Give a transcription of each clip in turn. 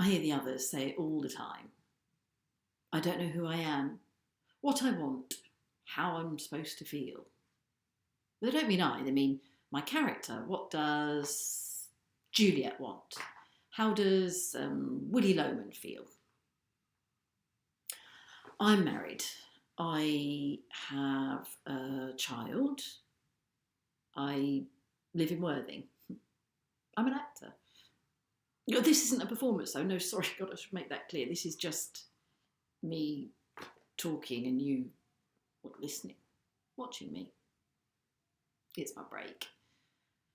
I hear the others say it all the time. I don't know who I am, what I want, how I'm supposed to feel. They don't mean I, they mean my character. What does Juliet want? How does Willy Loman feel? I'm married. I have a child. I live in Worthing. I'm an actor. This isn't a performance, though. No, sorry, God, I should make that clear. This is just me talking and you listening, watching me. It's my break.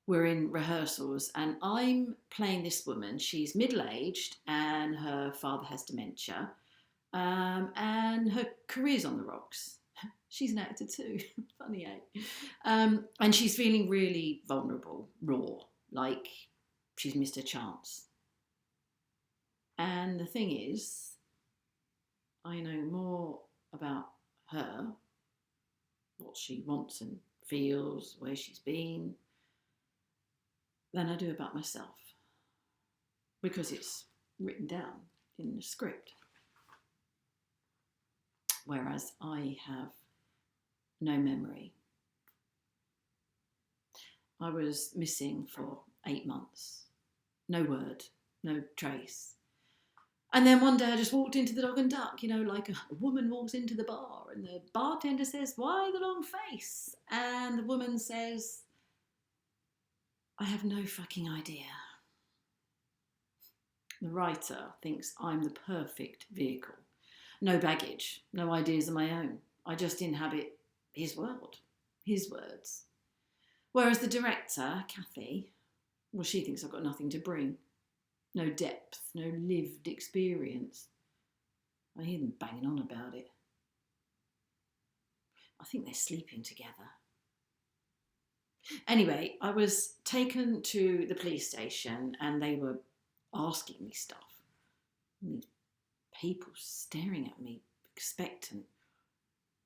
We're in rehearsals and I'm playing this woman. She's middle-aged and her father has dementia, and her career's on the rocks. She's an actor too. Funny, eh? And she's feeling really vulnerable, raw, like she's missed her chance. And the thing is, I know more about her, what she wants and feels, where she's been, than I do about myself, because it's written down in the script. Whereas I have no memory. I was missing for 8 months. No word, no trace. And then one day I just walked into the Dog and Duck, like a woman walks into the bar and the bartender says, "Why the long face?" And the woman says, "I have no fucking idea." The writer thinks I'm the perfect vehicle. No baggage, no ideas of my own. I just inhabit his world, his words. Whereas the director, Kathy, well, she thinks I've got nothing to bring. No depth, no lived experience. I hear them banging on about it. I think they're sleeping together. Anyway, I was taken to the police station and they were asking me stuff. These people staring at me, expectant.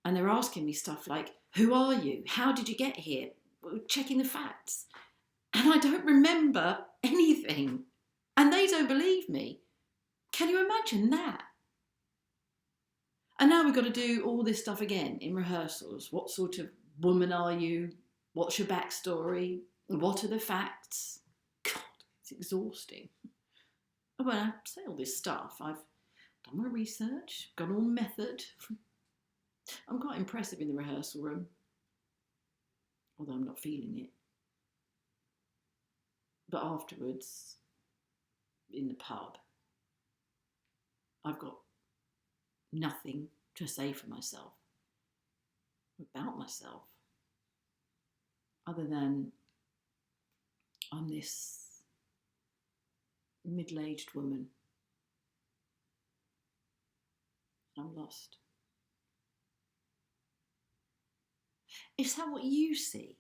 And they're asking me stuff like, "Who are you? How did you get here?" Checking the facts. And I don't remember anything. And they don't believe me. Can you imagine that? And now we've got to do all this stuff again in rehearsals. What sort of woman are you? What's your backstory? What are the facts? God, it's exhausting. When I say all this stuff, I've done my research, gone all method. I'm quite impressive in the rehearsal room, although I'm not feeling it. But afterwards, in the pub, I've got nothing to say for myself, about myself, other than I'm this middle-aged woman. I'm lost. Is that what you see?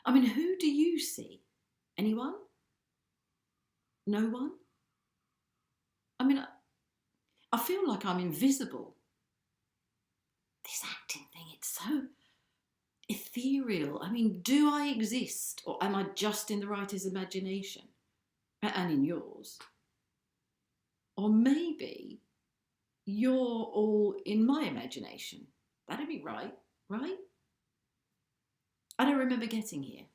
I mean, who do you see? Anyone? No one? I mean, I feel like I'm invisible. This acting thing, it's so ethereal. I mean, do I exist or am I just in the writer's imagination and in yours? Or maybe you're all in my imagination. That'd be right? I don't remember getting here.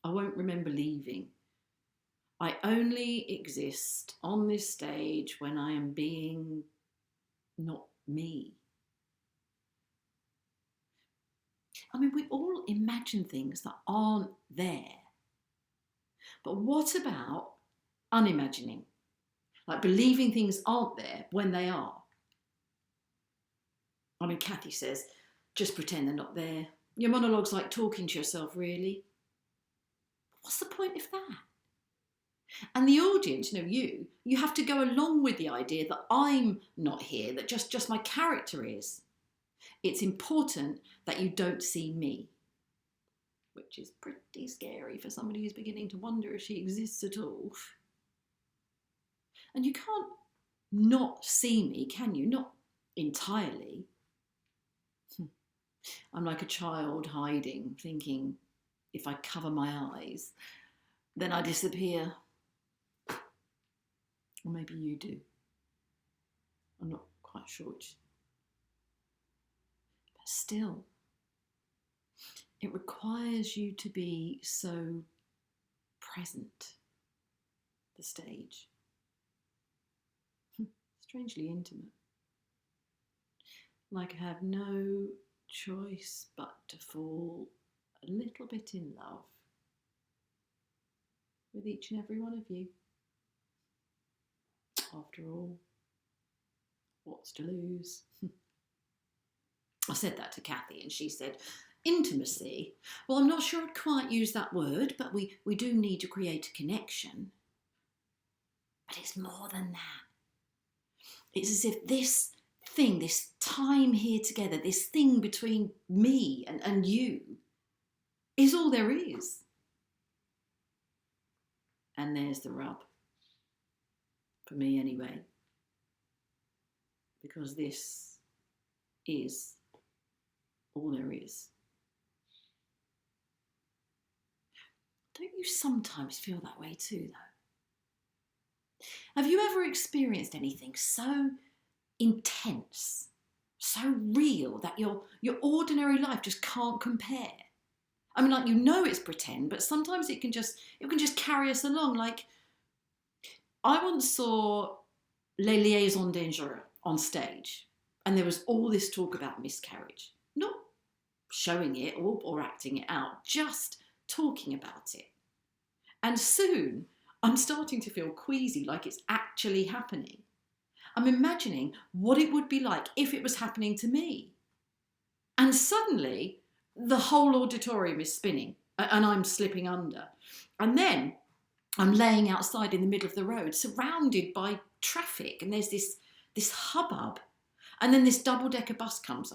I won't remember leaving. I only exist on this stage when I am being not me. I mean, we all imagine things that aren't there. But what about unimagining? Like believing things aren't there when they are. I mean, Kathy says, just pretend they're not there. Your monologue's like talking to yourself, really. What's the point of that? And the audience, you have to go along with the idea that I'm not here, that just my character is. It's important that you don't see me, which is pretty scary for somebody who's beginning to wonder if she exists at all. And you can't not see me, can you? Not entirely. I'm like a child hiding, thinking if I cover my eyes, then I disappear. Or maybe you do. I'm not quite sure which. But still, it requires you to be so present, the stage. Strangely intimate. Like I have no choice but to fall a little bit in love with each and every one of you. After all, what's to lose? I said that to Kathy and she said, intimacy? Well, I'm not sure I'd quite use that word, but we do need to create a connection. But it's more than that. It's as if this thing, this time here together, this thing between me and you is all there is. And there's the rub. For me anyway. Because this is all there is. Don't you sometimes feel that way too, though? Have you ever experienced anything so intense, so real that your ordinary life just can't compare? I mean, like, you know it's pretend, but sometimes it can just carry us along. Like, I once saw Les Liaisons Dangereuses on stage, and there was all this talk about miscarriage. Not showing it or acting it out, just talking about it. And soon, I'm starting to feel queasy, like it's actually happening. I'm imagining what it would be like if it was happening to me. And suddenly, the whole auditorium is spinning, and I'm slipping under. And then I'm laying outside in the middle of the road, surrounded by traffic, and there's this hubbub. And then this double-decker bus comes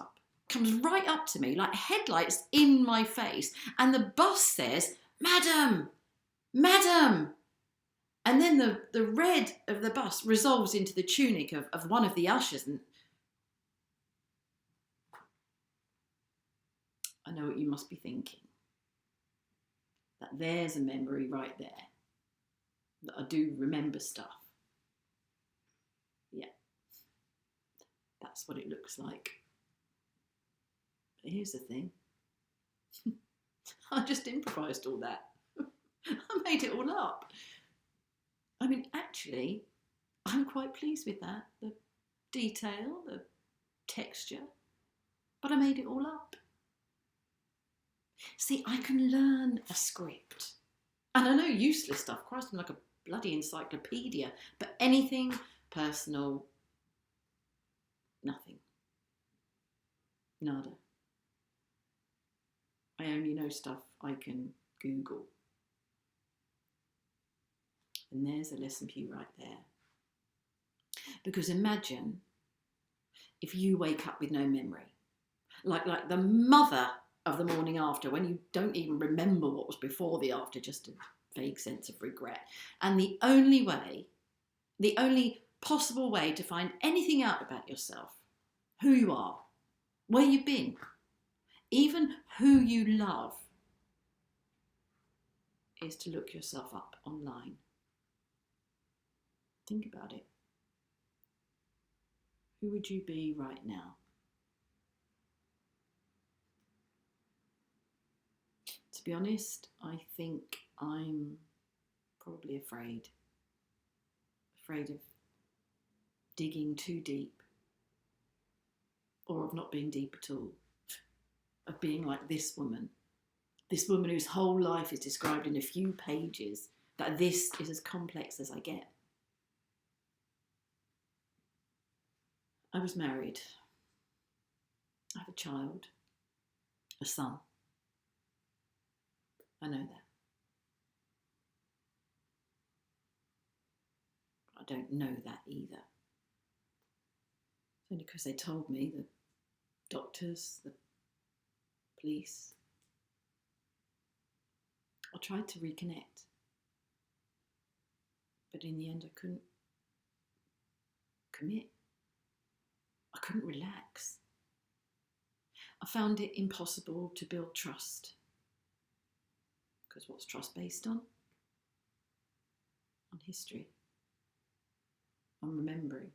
right up to me, like headlights in my face. And the bus says, "Madam, Madam." And then the red of the bus resolves into the tunic of one of the ushers. And I know what you must be thinking. That there's a memory right there. That I do remember stuff. Yeah. That's what it looks like. But here's the thing. I just improvised all that. I made it all up. I mean, actually, I'm quite pleased with that. The detail, the texture. But I made it all up. See, I can learn a script. And I know useless stuff. Christ, I'm like a bloody encyclopedia. But anything personal, nothing. Nada. I only know stuff I can Google. And there's a lesson for you right there. Because imagine if you wake up with no memory. Like the mother of the morning after, when you don't even remember what was before the after, just a vague sense of regret. And the only possible way to find anything out about yourself, who you are, where you've been, even who you love, is to look yourself up online. Think about it. Who would you be right now? To be honest, I think I'm probably afraid of digging too deep, or of not being deep at all, of being like this woman whose whole life is described in a few pages, that this is as complex as I get. I was married. I have a child, a son. I know that. I don't know that either. It's only because they told me, the doctors, the police. I tried to reconnect. But in the end, I couldn't commit. I couldn't relax. I found it impossible to build trust. Because what's trust based on? On history. I'm remembering.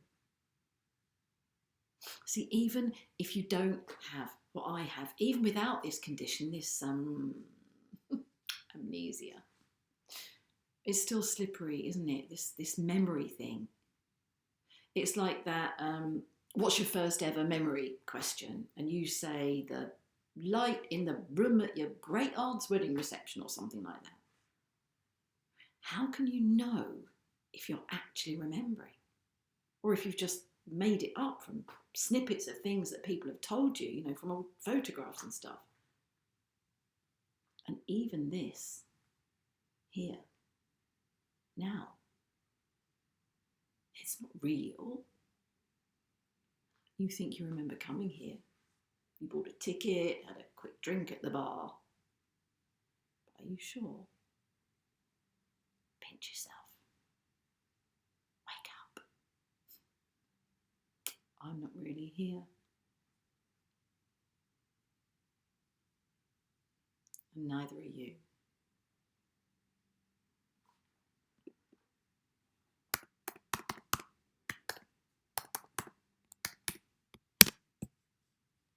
See, even if you don't have what I have, even without this condition, this amnesia, it's still slippery, isn't it? This memory thing. It's like that. What's your first ever memory question? And you say the light in the room at your great aunt's wedding reception or something like that. How can you know if you're actually remembering? Or if you've just made it up from snippets of things that people have told you, from old photographs and stuff. And even this, here, now, it's not real. You think you remember coming here. You bought a ticket, had a quick drink at the bar. But are you sure? Pinch yourself. Wake up. I'm not really here. And neither are you.